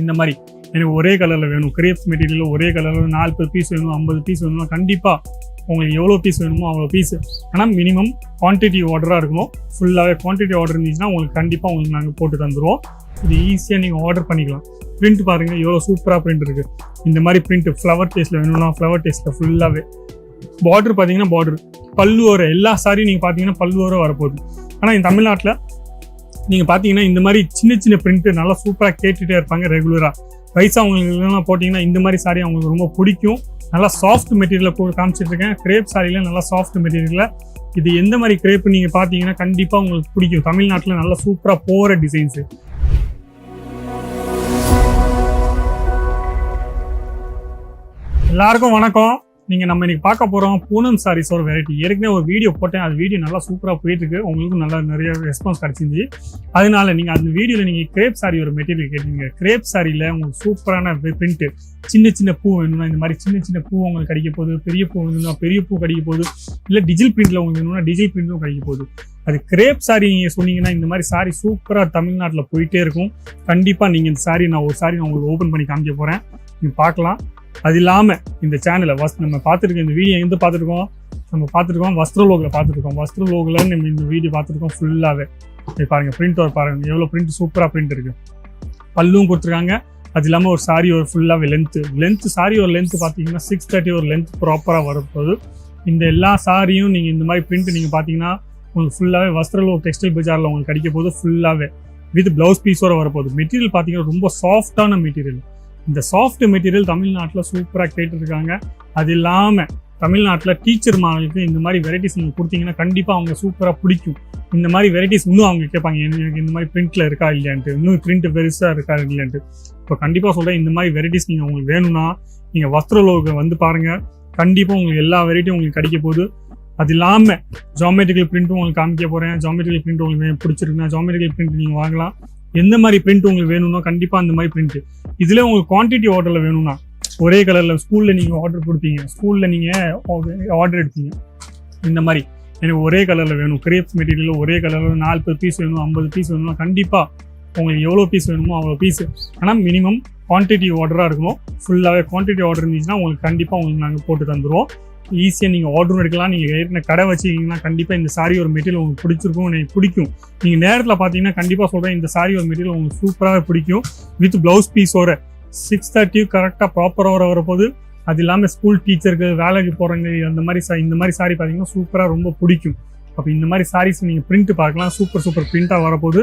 இந்த மாதிரி எனக்கு ஒரே கலரில் வேணும், கிரேப்ஸ் மெட்டீரியலில் ஒரே கலரில் 40 பீஸ் வேணும், 50 பீஸ் வேணும்னா கண்டிப்பாக உங்களுக்கு எவ்வளோ பீஸ் வேணுமோ அவ்வளோ பீஸ். ஆனால் மினிமம் குவான்டிட்டி ஆர்டராக இருக்கணும். ஃபுல்லாகவே குவான்டிட்டி ஆர்டர் இருந்துச்சுன்னா உங்களுக்கு கண்டிப்பாக உங்களுக்கு நாங்கள் போட்டு தந்துடுவோம். இது ஈஸியாக நீங்கள் ஆர்டர் பண்ணிக்கலாம். பிரிண்ட் பாருங்கள் எவ்வளோ சூப்பராக பிரிண்ட் இருக்குது. இந்த மாதிரி பிரிண்ட் ஃப்ளவர் டேஸ்ட்டில் வேணும்னா ஃப்ளவர் டேஸ்ட்டில் ஃபுல்லாகவே. பார்டர் பார்த்தீங்கன்னா பார்டர் பல்லு வர எல்லா சாரியும் நீங்கள் பார்த்தீங்கன்னா பல்லு வர வரப்போகுது. ஆனால் இந்த தமிழ்நாட்டில் நீங்கள் பார்த்தீங்கன்னா இந்த மாதிரி சின்ன சின்ன பிரிண்ட்டு நல்லா சூப்பராக கேட்டுகிட்டே இருப்பாங்க ரெகுலராக. வயசாக போட்டிங்கன்னா இந்த மாதிரி சாரி அவங்களுக்கு ரொம்ப பிடிக்கும். நல்லா சாஃப்ட் மெட்டீரியலில் காமிச்சிட்ருக்கேன். கிரேப் சாரியில் நல்லா சாஃப்ட் மெட்டீரியலில். இது எந்த மாதிரி கிரேப் நீங்கள் பார்த்தீங்கன்னா கண்டிப்பாக உங்களுக்கு பிடிக்கும். தமிழ்நாட்டில் நல்லா சூப்பராக போகிற டிசைன்ஸு. எல்லாருக்கும் வணக்கம். நம்ம இன்னைக்கு பார்க்க போகிறோம் பூனம் சாரீஸ் ஒரு வெரைட்டி. ஏற்கனவே ஒரு வீடியோ போட்டேன். அது வீடியோ நல்லா சூப்பராக போயிட்டுருக்கு. உங்களுக்கும் நல்லா நிறைய ரெஸ்பான்ஸ் கிடச்சிருந்துச்சு. அதனால நீங்கள் அந்த வீடியோவில் நீங்கள் கிரேப் சாரி ஒரு மெட்டீரியல் கேட்டீங்க. கிரேப் சாரியில் உங்களுக்கு சூப்பரான பிரிண்ட்டு, சின்ன சின்ன பூ வேணும்னா இந்த மாதிரி சின்ன சின்ன பூ உங்களுக்கு கிடைக்க போகுது. பெரிய பூ வேணும்னா பெரிய பூ கிடைக்க போகுது. இல்லை டிஜிட்டல் பிரிண்ட்டில் உங்களுக்கு வேணும்னா டிஜிட்டல் பிரிண்ட்டும் கிடைக்க போகுது. அது கிரேப் சாரி நீங்கள் சொன்னீங்கன்னா இந்த மாதிரி சாரி சூப்பராக தமிழ்நாட்டில் போயிட்டே இருக்கும். கண்டிப்பாக நீங்கள் இந்த சாரி நான் உங்களுக்கு ஓப்பன் பண்ணி காமிக்க போகிறேன். நீங்கள் பார்க்கலாம். அது இல்லாமல் இந்த சேனலை நம்ம பார்த்துருக்கோம். இந்த வீடியோ எங்கே பார்த்துருக்கோம் வஸ்திரலோகில் பார்த்துருக்கோம். வஸ்திரலோகில் நம்ம இந்த வீடியோ பார்த்துருக்கோம் ஃபுல்லாகவே. பாருங்கள் பிரிண்ட் ஒரு பாருங்கள் எவ்வளோ பிரிண்ட் சூப்பராக பிரிண்ட் இருக்குது. பல்லும் கொடுத்துருக்காங்க. அது இல்லாமல் ஒரு சாரி ஒரு ஃபுல்லாகவே லென்த்து சாரி ஒரு லென்த்து பார்த்தீங்கன்னா 630 ஒரு லென்த் ப்ராப்பராக வரப்போகுது. இந்த எல்லா சாரியும் நீங்கள் இந்த மாதிரி பிரிண்ட் நீங்கள் பார்த்தீங்கன்னா உங்களுக்கு ஃபுல்லாகவே வஸ்திரலோக் டெக்ஸ்டைல் பஜாரில் உங்களுக்கு கிடைக்க போகுது. ஃபுல்லாகவே வித் ப்ளவுஸ் பீஸோட வரப்போகுது. மெட்டீரியல் பார்த்தீங்கன்னா ரொம்ப சாஃப்டான மெட்டீரியல். இந்த சாஃப்ட் மெட்டீரியல் தமிழ்நாட்டில் சூப்பராக கேட்டுருக்காங்க. அது இல்லாமல் தமிழ்நாட்டில் டீச்சர் மாணவர்களுக்கு இந்த மாதிரி வெரைட்டிஸ் நீங்கள் கொடுத்தீங்கன்னா கண்டிப்பாக அவங்க சூப்பராக பிடிக்கும். இந்த மாதிரி வெரைட்டிஸ் இன்னும் அவங்க கேட்பாங்க, எனக்கு இந்த மாதிரி பிரிண்ட்டில் இருக்கா இல்லையான்ட்டு, இன்னும் பிரிண்ட் பெருசாக இருக்கா இல்லையான்ட்டு. இப்போ கண்டிப்பாக சொல்கிறேன், இந்த மாதிரி வெரைட்டிஸ் நீங்கள் உங்களுக்கு வேணும்னா நீங்கள் வஸ்திரலோக வந்து பாருங்கள். கண்டிப்பாக உங்களுக்கு எல்லா வெரைட்டியும் உங்களுக்கு கிடைக்க போகுது. அது இல்லாமல் ஜாமெட்ரிக்கல் பிரிண்ட்டும் உங்களுக்கு காமிக்க போகிறேன். ஜாமெட்ரிக்கல் பிரிண்ட் உங்களுக்கு பிடிச்சிருக்குன்னா ஜாமெட்ரிக்கல் பிரிண்ட் நீங்கள் வாங்கலாம். எந்த மாதிரி பிரிண்ட் உங்களுக்கு வேணும்னா கண்டிப்பாக அந்த மாதிரி பிரிண்ட். இதில் உங்களுக்கு குவான்டிட்டி ஆர்டரில் வேணும்னா ஒரே கலரில் ஸ்கூலில் நீங்கள் ஆர்டர் கொடுப்பீங்க, ஸ்கூலில் நீங்கள் ஆர்டர் எடுப்பீங்க. இந்த மாதிரி எனக்கு ஒரே கலரில் வேணும், கிரேப்ஸ் மெட்டீரியலில் ஒரே கலரில் 40 பீஸ் வேணும், 50 பீஸ் வேணும்னா கண்டிப்பாக உங்களுக்கு எவ்வளோ பீஸ் வேணுமோ அவ்வளோ பீஸ். ஆனால் மினிமம் குவான்டிட்டி ஆர்டராக இருக்கணும். ஃபுல்லாகவே குவான்டிட்டி ஆர்டர் இருந்துச்சுன்னா உங்களுக்கு கண்டிப்பாக உங்களுக்கு நாங்கள் போட்டு தந்துடுவோம். ஈஸியாக நீங்கள் ஆர்டரும் எடுக்கலாம். நீங்கள் ஏற்கனவே கடை வச்சிங்கன்னா கண்டிப்பாக இந்த சாரி ஒரு மெட்டீரியல் உங்களுக்கு பிடிச்சிருக்கும், எனக்கு பிடிக்கும். நீங்கள் நேரத்தில் பார்த்தீங்கன்னா கண்டிப்பாக சொல்கிறேன், இந்த சாரி ஒரு மெட்டீரியல் உங்களுக்கு சூப்பராக பிடிக்கும். வித் ப்ளவுஸ் பீஸோட 630 கரெக்டாக ப்ராப்பராக வரப்போகுது. அது இல்லாமல் ஸ்கூல் டீச்சருக்கு வேலைக்கு போகிறவங்க அந்த மாதிரி இந்த மாதிரி சாரி பார்த்தீங்கன்னா சூப்பராக ரொம்ப பிடிக்கும். அப்போ இந்த மாதிரி சாரீஸ் நீங்கள் பிரிண்ட் பார்க்கலாம். சூப்பர் பிரிண்ட்டாக வரப்போகுது.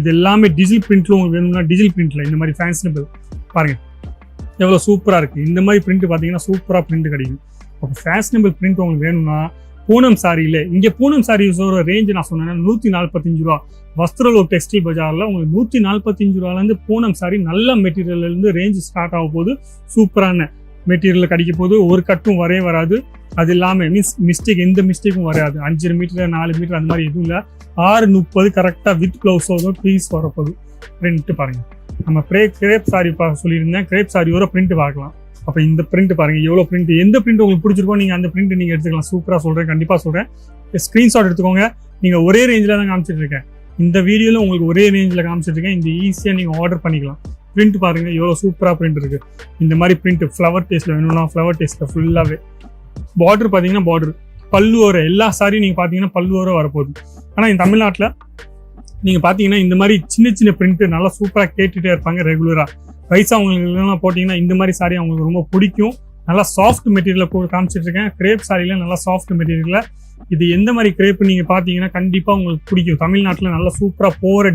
இது எல்லாமே டிஜிட்டல் பிரிண்ட்டில் உங்களுக்கு வேணும்னா டிஜிட்டல் பிரிண்ட்டில் இந்த மாதிரி ஃபேன்சினபிள் பாருங்கள் எவ்வளோ சூப்பராக இருக்குது. இந்த மாதிரி பிரிண்ட் பார்த்தீங்கன்னா சூப்பராக பிரிண்ட் கிடைக்கும். அப்போ ஃபேஷனபிள் பிரிண்ட் உங்களுக்கு வேணும்னா பூனம் சாரியில் இங்கே பூனம் சாரீஸோட ரேஞ்சு நான் சொன்னேன்னா 145 ரூபா. வஸ்திரலோக் டெக்ஸ்டைல் பஜாரில் உங்களுக்கு 145 ரூபாலேருந்து பூனம் சாரி நல்ல மெட்டீரியல்லேருந்து ரேஞ்சு ஸ்டார்ட் ஆக போகுது. சூப்பரான மெட்டீரியல் கிடைக்க போகுது. ஒரு கட்டும் வராது. அது இல்லாமல் எந்த மிஸ்டேக்கும் வராது. 5 மீட்டர் 4 மீட்டர் அந்த மாதிரி எதுவும் இல்லை. 630 கரெக்டாக வித் ப்ளவுஸோட பீஸ் வரப்போகுது. பிரிண்ட்டு பாருங்கள். நம்ம கிரேப் சாரி சொல்லியிருந்தேன். கிரேப் சாரியோட பிரிண்ட் பார்க்கலாம். அப்போ இந்த பிரிண்ட் பாருங்கள் எவ்வளோ பிரிண்ட். எந்த பிரிண்ட் உங்களுக்கு பிடிச்சிருக்கோ நீங்கள் அந்த பிரிண்ட் நீங்கள் எடுத்துக்கலாம். சூப்பராக சொல்கிறேன், கண்டிப்பாக சொல்கிறேன். ஸ்க்ரீன்ஷாட் எடுத்துக்கோங்க. நீங்கள் ஒரே ரேஞ்சில் தான் காமிச்சிட்ருக்கேன். இந்த வீடியோவில் உங்களுக்கு ஒரே ரேஞ்சில் காமிச்சிட்ருக்கேன். இந்த ஈஸியாக நீங்கள் ஆர்டர் பண்ணிக்கலாம். பிரிண்ட் பாருங்கள் எவ்வளோ சூப்பராக பிரிண்ட் இருக்குது. இந்த மாதிரி பிரிண்ட் ஃப்ளவர் டேஸ்ட்டில் வேணும்னா ஃப்ளவர் டேஸ்ட்டில் ஃபுல்லாகவே. பார்டர் பார்த்தீங்கன்னா பார்டர் பல்லு வர எல்லா சாரியும் நீங்கள் பார்த்தீங்கன்னா பல்லு வர வரப்போகுது. ஆனால் இந்த தமிழ்நாட்டில் நீங்கள் பார்த்தீங்கன்னா இந்த மாதிரி சின்ன சின்ன பிரிண்ட்டு நல்லா சூப்பராக கேட்டுகிட்டே இருப்பாங்க ரெகுலராக. வயசாக போட்டிங்கன்னா இந்த மாதிரி சாரி அவங்களுக்கு ரொம்ப பிடிக்கும். நல்லா சாஃப்ட் மெட்டீரியலில் காமிச்சிட்ருக்கேன். கிரேப் சாரியில் நல்லா சாஃப்ட் மெட்டீரியலில். இது எந்த மாதிரி கிரேப் நீங்கள் பார்த்தீங்கன்னா கண்டிப்பாக உங்களுக்கு பிடிக்கும். தமிழ்நாட்டில் நல்லா சூப்பராக போகிற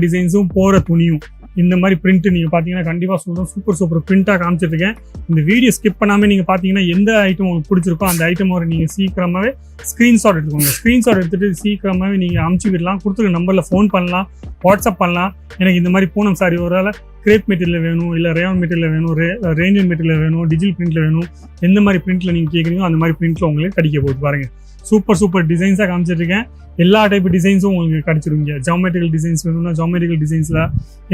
டிசைன்ஸும் போகிற துணியும் இந்த மாதிரி பிரிண்ட் நீங்கள் பார்த்தீங்கன்னா கண்டிப்பாக சொல்கிறோம். சூப்பர் பிரிண்ட்டாக காமிச்சிட்ருக்கேன். இந்த வீடியோ ஸ்கிப் பண்ணாமல் நீங்கள் பார்த்தீங்கன்னா எந்த ஐட்டம் உங்களுக்கு பிடிச்சிருக்கோ அந்த ஐட்டம் ஒரு நீங்கள் சீக்கிரமாகவே ஸ்க்ரீன்ஷாட் எடுத்துக்கோங்க. ஸ்க்ரீன்ஷாட் எடுத்துகிட்டு சீக்கிரமாகவே நீங்கள் அமுச்சு விடலாம். கொடுத்துருக்க நம்பரில் ஃபோன் பண்ணலாம், வாட்ஸ்அப் பண்ணலாம். எனக்கு இந்த மாதிரி பூனம் சாரி ஒரு வேளை கிரேப் மெட்டீரியல் வேணும், இல்லை ரேயான் மெட்டீரியல் வேணும், ரேஞ்சன் மெட்டீரியல் வேணும், டிஜிட்டல் பிரிண்ட்டில் வேணும். எந்த மாதிரி பிரிண்ட்டில் நீங்கள் கேட்குறீங்களோ அந்த மாதிரி பிரிண்ட்டில் உங்களுக்கு கிடைக்க போகுது. பாருங்கள் சூப்பர் டிசைன்ஸாக காமிச்சிட்ருக்கேன். எல்லா டைப் டிசைன்ஸும் உங்களுக்கு கிடைச்சிருங்க. ஜாமெட்ரிக்கல் டிசைன்ஸ் வேணும்னா ஜாமெட்ரிக்கல் டிசைன்ஸில்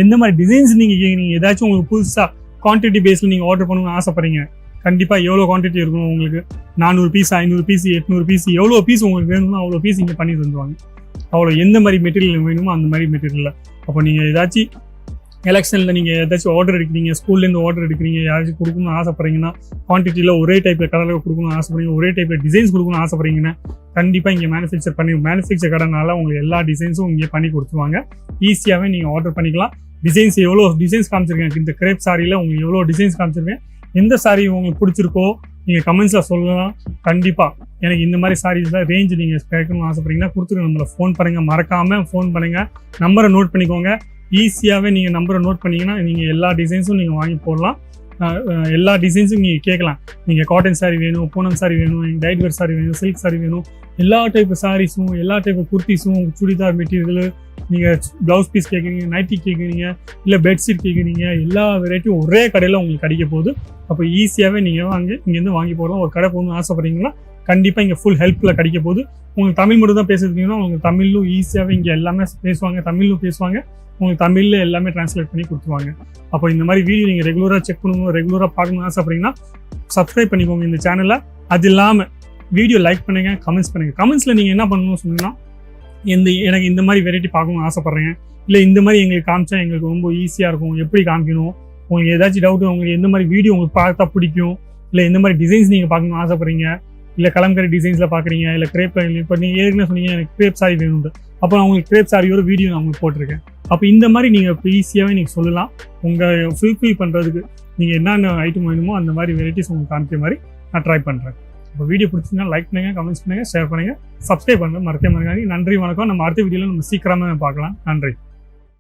எந்த மாதிரி டிசைன்ஸ் நீங்கள் கேட்குறீங்க, ஏதாச்சும் உங்களுக்கு புதுசாக குவான்டிட்டி பேஸில் நீங்கள் ஆர்டர் பண்ணணும்னு ஆசைப்படுறீங்க. கண்டிப்பாக எவ்வளோ குவான்டிட்டி இருக்கும் உங்களுக்கு 400 பீஸ் 500 பீஸ் 800 பீஸ் எவ்வளோ பீஸ் உங்களுக்கு வேணும்னா அவ்வளோ பீஸ் இங்கே பண்ணி தந்துவாங்க. அவ்வளோ எந்த மாதிரி மெட்டீரியல் வேணுமோ அந்த மாதிரி மெட்டீரியலில். அப்போ நீங்கள் ஏதாச்சும் எலெக்ஷனில் நீங்கள் ஏதாச்சும் ஆர்டர் எடுக்கிறீங்க, ஸ்கூல்லேருந்து ஆர்டர் எடுக்கிறீங்க, யாராச்சும் கொடுக்கணும்னு ஆசைப்படுறீங்கன்னா, குவான்டிட்டியில் ஒரே டைப்பில் கலரில் கொடுக்கணும்னு ஆசைப்படுறீங்க, ஒரே டைப்பில் டிசைன்ஸ் கொடுக்கணும்னு ஆசைப்படுறீங்கன்னா கண்டிப்பாக இங்கே மேனுஃபேக்சர் கடைனால உங்களுக்கு எல்லா டிசைன்ஸும் இங்கே பண்ணி கொடுத்துருவாங்க. ஈஸியாகவே நீங்கள் ஆர்டர் பண்ணிக்கலாம். டிசைன்ஸ் எவ்வளோ டிசைன்ஸ் காமிச்சிருக்கேன், இந்த கிரேப் சாரியில் உங்களுக்கு எவ்வளோ டிசைன்ஸ் காமிச்சிருக்கேன். எந்த சாரி உங்களுக்கு பிடிச்சிருக்கோ நீங்கள் கமெண்ட்ஸில் சொல்லலாம். கண்டிப்பாக எனக்கு இந்த மாதிரி சாரீஸில் ரேஞ்ச் நீங்கள் கேட்கணும்னு ஆசைப்படுறீங்கன்னா கொடுத்துட்டு நம்மளை ஃபோன் பண்ணுங்கள். மறக்காமல் ஃபோன் பண்ணுங்கள். நம்பரை நோட் பண்ணிக்கோங்க. ஈஸியாகவே நீங்கள் நம்பரை நோட் பண்ணிங்கன்னா நீங்கள் எல்லா டிசைன்ஸும் நீங்கள் வாங்கி போடலாம். எல்லா டிசைன்ஸும் நீங்கள் கேட்கலாம். நீங்கள் காட்டன் சாரி வேணும், பூனம் சாரி வேணும், டைட் வேர் சாரி வேணும், சில்க் சாரி வேணும், எல்லா டைப்பு சாரீஸும், எல்லா டைப்பு குர்த்திஸும், சுடிதார் மெட்டீரியல், நீங்கள் ப்ளவுஸ் பீஸ் கேட்குறீங்க, நைட்டி கேட்குறீங்க, இல்லை பெட்ஷீட் கேட்குறீங்க, எல்லா வெரைட்டியும் ஒரே கடையில் உங்களுக்கு கிடைக்க போகுது. அப்போ ஈஸியாகவே நீங்கள் இங்கேருந்து வாங்கி போகலாம். ஒரு கடை போகணும்னு ஆசைப்படுறீங்கன்னா கண்டிப்பாக இங்கே ஃபுல் ஹெல்ப்பில் கிடைக்க போகுது. உங்களுக்கு தமிழ் மட்டும் தான் பேசுறீங்கன்னா உங்களுக்கு தமிழும் ஈஸியாகவே இங்கே எல்லாமே பேசுவாங்க, தமிழும் பேசுவாங்க. உங்களுக்கு தமிழில் எல்லாமே டிரான்ஸ்லேட் பண்ணி கொடுத்துருவாங்க. அப்போ இந்த மாதிரி வீடியோ நீங்கள் ரெகுலராக செக் பண்ணணும், ரெகுலராக பார்க்கணும்னு ஆசைப்படுறீங்கன்னா சப்ஸ்கிரைப் பண்ணிக்கோங்க இந்த சேனலை. அது இல்லாமல் வீடியோ லைக் பண்ணுங்கள், கமெண்ட்ஸ் பண்ணுங்கள். கமெண்ட்ஸில் நீங்கள் என்ன பண்ணணும்னு சொன்னீங்கன்னா, எனக்கு இந்த மாதிரி வெரைட்டி பார்க்கணும்னு ஆசைப்பட்றேன், இல்லை இந்த மாதிரி எங்களுக்கு காமிச்சா எங்களுக்கு ரொம்ப ஈஸியாக இருக்கும், எப்படி காமிக்கணும், உங்களுக்கு ஏதாச்சும் டவுட்டு, உங்களுக்கு எந்த மாதிரி வீடியோ உங்களுக்கு பார்த்தா பிடிக்கும், இல்லை எந்த மாதிரி டிசைன்ஸ் நீங்கள் பார்க்கணும்னு ஆசைப்பட்றீங்க, இல்லை கலம்கரி டிசைன்ஸில் பார்க்குறீங்க, இல்லை கிரேப், இப்போ நீங்கள் ஏற்கனவே சொன்னீங்க எனக்கு கிரேப் சாரி வேணும்னு, அப்போ நான் உங்களுக்கு கிரேப் சாரியோட வீடியோ நான் உங்களுக்கு போட்டிருக்கேன். அப்போ இந்த மாதிரி நீங்கள் இப்போ ஈஸியாகவே நீங்கள் சொல்லலாம். உங்கள் ஃபுல்ஃபில் பண்ணுறதுக்கு நீங்கள் என்னென்ன ஐட்டம் வேணுமோ அந்த மாதிரி வெரைட்டிஸ் உங்களுக்கு காமிக்கிற மாதிரி நான் ட்ரை பண்ணுறேன். இப்போ வீடியோ பிடிச்சிங்கன்னா லைக் பண்ணுங்கள், கமெண்ட்ஸ் பண்ணுங்கள், ஷேர் பண்ணுங்கள், சப்ஸ்கிரைப் பண்ணுங்கள், மறக்காம. நன்றி, வணக்கம். நம்ம அடுத்த வீடியோவில் நம்ம சீக்கிரமாக பார்க்கலாம். நன்றி.